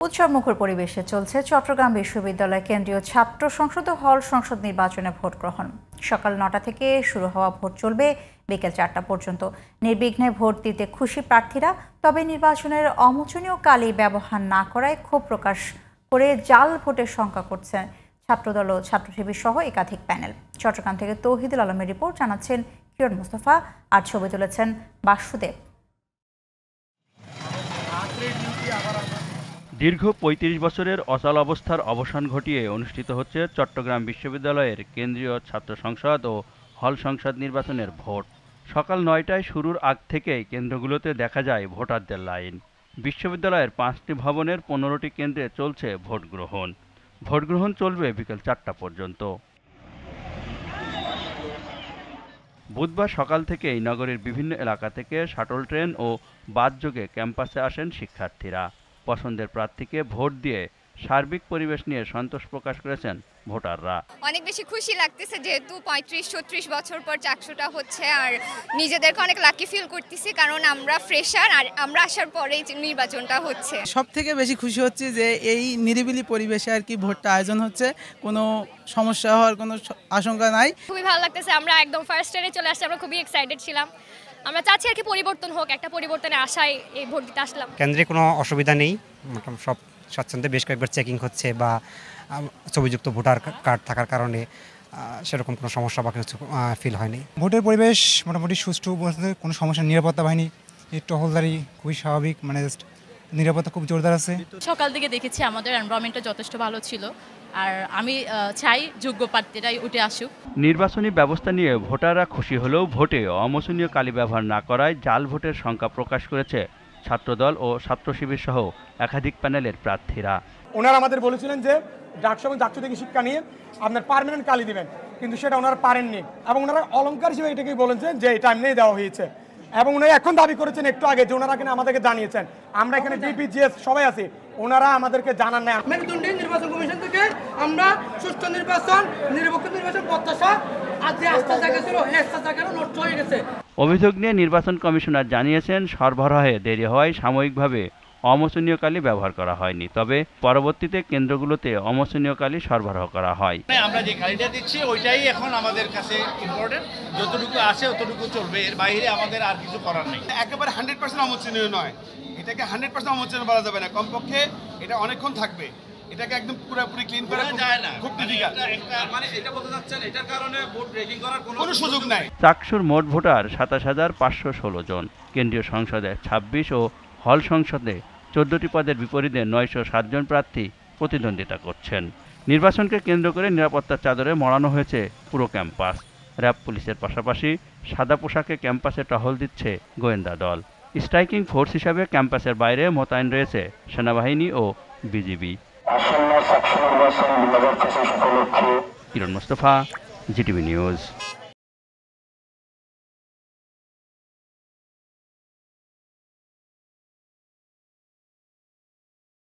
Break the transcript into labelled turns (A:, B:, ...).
A: উৎসবমুখর পরিবেশে চলছে চট্টগ্রাম বিশ্ববিদ্যালয় কেন্দ্রীয় ছাত্র সংসদ ও হল সংসদ নির্বাচনে ভোট গ্রহণ। সকাল ৯টা থেকে শুরু হওয়া ভোট চলবে বিকেল ৪টা পর্যন্ত। নির্বিঘ্নে ভোট দিতে খুশি প্রার্থীরা, তবে নির্বাচনের অমোচনীয় কালি ব্যবহার না করায় ক্ষোভ প্রকাশ করে জাল ভোটের শঙ্কা করছেন ছাত্রদল ও ছাত্রশিবির সহ একাধিক প্যানেল। চট্টগ্রাম থেকে তৌহিদুল আলমের রিপোর্ট, জানাচ্ছেন কিরণ মুস্তফা, আর ছবি তুলেছেন বাসুদেব।
B: দীর্ঘ ৩৫ বছরের অচল অবস্থার অবসান ঘটিয়ে অনুষ্ঠিত হচ্ছে চট্টগ্রাম বিশ্ববিদ্যালয়ের কেন্দ্রীয় ছাত্র সংসদ ও হল সংসদ নির্বাচনের ভোট। সকাল ৯টায় শুরুর আগ থেকেই কেন্দ্রগুলোতে দেখা যায় ভোটারদের লাইন। বিশ্ববিদ্যালয়ের ৫টি ভবনের ১৫টি কেন্দ্রে চলছে ভোট গ্রহণ। ভোট গ্রহণ চলবে বিকেল ৪টা পর্যন্ত। বুধবার সকাল থেকেই নগরীর বিভিন্ন এলাকা থেকে শাটল ট্রেন ও বাসযোগে ক্যাম্পাসে আসেন শিক্ষার্থীরা। পছন্দের প্রার্থীকে ভোট দিয়ে সার্বিক পরিবেশ নিয়ে সন্তোষ প্রকাশ করেছেন ভোটাররা।
C: অনেক বেশি খুশি লাগতেছে, যেহেতু ৩৫-৩৬ বছর পর চাকসুটা হচ্ছে, আর নিজেদেরকে অনেক লাকি ফিল করতেছি, কারণ আমরা ফ্রেশার আর আমরা আসার পরেই নির্বাচনটা হচ্ছে।
D: সব থেকে বেশি খুশি হচ্ছে যে এই নিরিবিলি পরিবেশে আর কি ভোটটা আয়োজন হচ্ছে, কোনো সমস্যা হওয়ার কোনো আশঙ্কা নাই।
E: খুবই ভালো লাগতেছে, আমরা একদম ফার্স্ট ইয়ারে চলে আসছি, আমরা খুবই এক্সাইটেড ছিলাম। আমরা চাচ্ছি আর কি পরিবর্তন হোক, একটা পরিবর্তনের আশায় এই ভোট দিতে আসলাম।
F: কেন্দ্রে কোনো অসুবিধা নেই, মোটামুটি সব স্বাচ্ছন্দ্যে বেশ কয়েকবার চেকিং হচ্ছে বা ছবিযুক্ত ভোটার কার্ড থাকার কারণে সেরকম কোনো সমস্যা বা কিছু ফিল হয়নি।
G: ভোটের পরিবেশ মোটামুটি সুষ্ঠু, বলতে কোনো সমস্যা। নিরাপত্তা বাহিনী টহলদারি খুবই স্বাভাবিক, মানে নিরাপত্তা খুব জোরদার আছে।
H: সকাল থেকে দেখেছি আমাদের এনভায়রনমেন্টটা যথেষ্ট ভালো ছিল, আর আমি চাই যোগ্য প্রার্থীরাই উঠে আসুক।
B: নির্বাচনী ব্যবস্থা নিয়ে ভোটাররা খুশি হলেও ভোটে অমোচনীয় কালি ব্যবহার না করায় জাল ভোটের শঙ্কা প্রকাশ করেছে ছাত্রদল ও ছাত্রশিবির সহ একাধিক প্যানেলের প্রার্থীরা।
I: ওনারা আমাদের বলেছিলেন যে ডাকসু এবং ডাকসু থেকে শিক্ষা নিয়ে আপনার পার্মানেন্ট কালি দিবেন, কিন্তু সেটা ওনারা পারেননি, এবং ওনারা অলঙ্কার হিসেবে এটাকেই বলেছেন যে এটা এমনিই দেওয়া হয়েছে। এবং উনি এখন দাবি করেছেন একটু আগে যে ওনারা কিনা আমাদেরকে জানিয়েছেন, আমরা এখানে বিপিজিএস সবাই আছি, ওনারা আমাদেরকে জানান নাই।
J: মেরুদণ্ডী নির্বাচন কমিশন থেকে আমরা সুষ্ঠু নির্বাচন, নিরপেক্ষ নির্বাচন প্রত্যাশা, আর যে আস্থা জায়গা ছিল এই আস্থা জায়গাটা নষ্ট হয়ে গেছে।
B: অভিযোগ নিয়ে নির্বাচন কমিশনার জানিয়েছেন, সরবরাহে দেরি হওয়ায় সাময়িকভাবে অমোচনীয় কালি ব্যবহার করা হয়নি, তবে পরবর্তীতে কেন্দ্রগুলোতে অমোচনীয় কালি সরবরাহ করা হয়।
K: আমরা যে কালিটা দিচ্ছি ওইটাই এখন আমাদের কাছে ইম্পর্টেন্ট, যতটুকু আছে ততটুকু চলবে, এর বাইরে আমাদের আর কিছু করার নেই।
L: একেবারে 100% অমোচনীয় নয়, এটাকে 100% অমোচনীয় বলা যাবে না, কমপক্ষে এটা অনেকক্ষণ থাকবে। এটাকে একদম পুরোপুরি ক্লিন করা যায় না, খুব ডিফিকাল্ট। মানে এটা বলতে যাচ্ছেন এটার কারণে ভোট ব্রেকিং করার কোনো সুযোগ নাই।
B: চাকসুর মোট ভোটার ২৭,৫১৬ জন। কেন্দ্রীয় সংসদে ২৬ ও হল সংসদে ১৪টি পদের বিপরীতে ৯০৭ জন প্রার্থী প্রতিদ্বন্দ্বিতা করছেন। নির্বাচনকে কেন্দ্র করে নিরাপত্তার চাদরে মোড়ানো হয়েছে পুরো ক্যাম্পাস। র্যাব পুলিশের পাশাপাশি সাদা পোশাকে ক্যাম্পাসে টহল দিচ্ছে গোয়েন্দা দল। স্ট্রাইকিং ফোর্স হিসাবে ক্যাম্পাসের বাইরে মোতায়েন রয়েছে সেনাবাহিনী ও বিজিবি। কিরণ মুস্তফা, জিটিভি নিউজ।